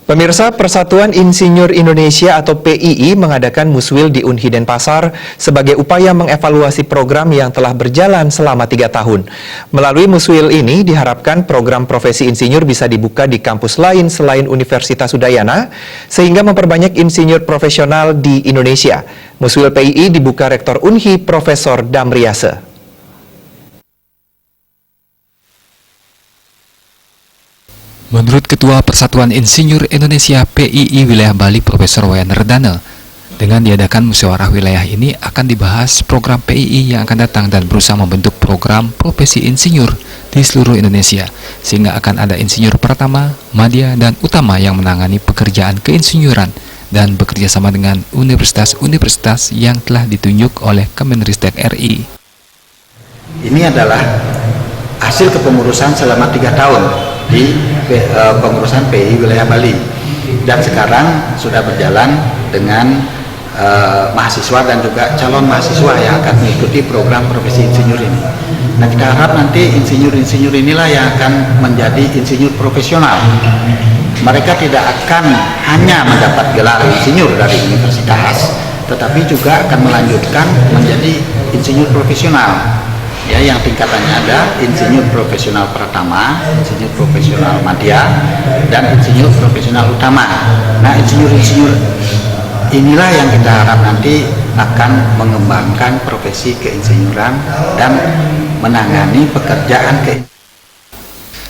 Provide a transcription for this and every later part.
Pemirsa, Persatuan Insinyur Indonesia atau PII mengadakan muswil di Unhi Denpasar sebagai upaya mengevaluasi program yang telah berjalan selama 3 tahun. Melalui muswil ini diharapkan program profesi insinyur bisa dibuka di kampus lain selain Universitas Udayana, sehingga memperbanyak insinyur profesional di Indonesia. Muswil PII dibuka Rektor Unhi Profesor Damriase. Menurut Ketua Persatuan Insinyur Indonesia PII Wilayah Bali Profesor Wayan Redana, dengan diadakan musyawarah wilayah ini akan dibahas program PII yang akan datang dan berusaha membentuk program profesi insinyur di seluruh Indonesia, sehingga akan ada insinyur pertama, madya, dan utama yang menangani pekerjaan keinsinyuran dan bekerja sama dengan universitas-universitas yang telah ditunjuk oleh Kemenristek RI. Ini adalah hasil kepengurusan selama 3 tahun di pengurusan PII Wilayah Bali, dan sekarang sudah berjalan dengan mahasiswa dan juga calon mahasiswa yang akan mengikuti program profesi insinyur ini. Nah, kita harap nanti insinyur-insinyur inilah yang akan menjadi insinyur profesional. Mereka tidak akan hanya mendapat gelar insinyur dari universitas, tetapi juga akan melanjutkan menjadi insinyur profesional. Ya, yang tingkatannya ada insinyur profesional pertama, insinyur profesional madya, dan insinyur profesional utama. Nah, insinyur-insinyur inilah yang kita harap nanti akan mengembangkan profesi keinsinyuran dan menangani pekerjaan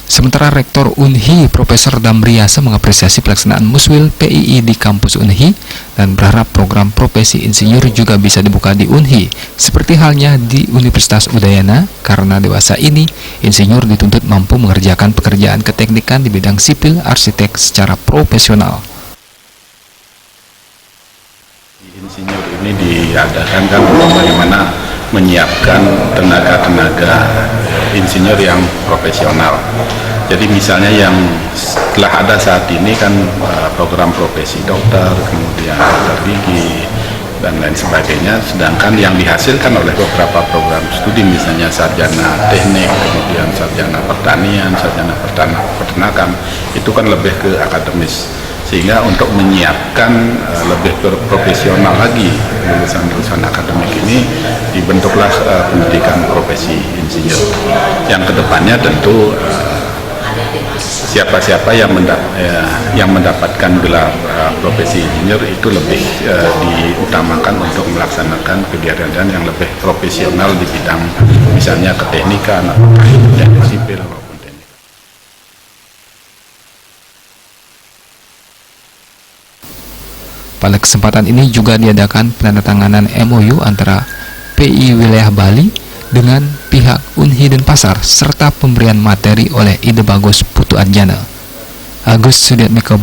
Sementara Rektor Unhi Profesor Damriase mengapresiasi pelaksanaan muswil PII di kampus Unhi dan berharap program profesi insinyur juga bisa dibuka di Unhi, seperti halnya di Universitas Udayana, karena dewasa ini insinyur dituntut mampu mengerjakan pekerjaan keteknikan di bidang sipil arsitek secara profesional. Insinyur ini diadakan kan untuk bagaimana menyiapkan tenaga-tenaga insinyur yang profesional. Jadi misalnya yang telah ada saat ini kan program profesi dokter, kemudian dokter gigi, dan lain sebagainya, sedangkan yang dihasilkan oleh beberapa program studi misalnya sarjana teknik, kemudian sarjana pertanian, sarjana peternakan, itu kan lebih ke akademis. Sehingga untuk menyiapkan lebih profesional lagi lulusan-lulusan akademik ini, dibentuklah pendidikan profesi insinyur yang kedepannya tentu siapa-siapa yang mendapatkan gelar profesi insinyur itu lebih diutamakan untuk melaksanakan kegiatan yang lebih profesional di bidang misalnya keteknikan atau teknik sipil. Pada kesempatan ini juga diadakan penandatanganan MOU antara PII Wilayah Bali dengan pihak Unhi Denpasar serta pemberian materi oleh Ide Bagus Putu Adjana. Agus Sudiatmiko.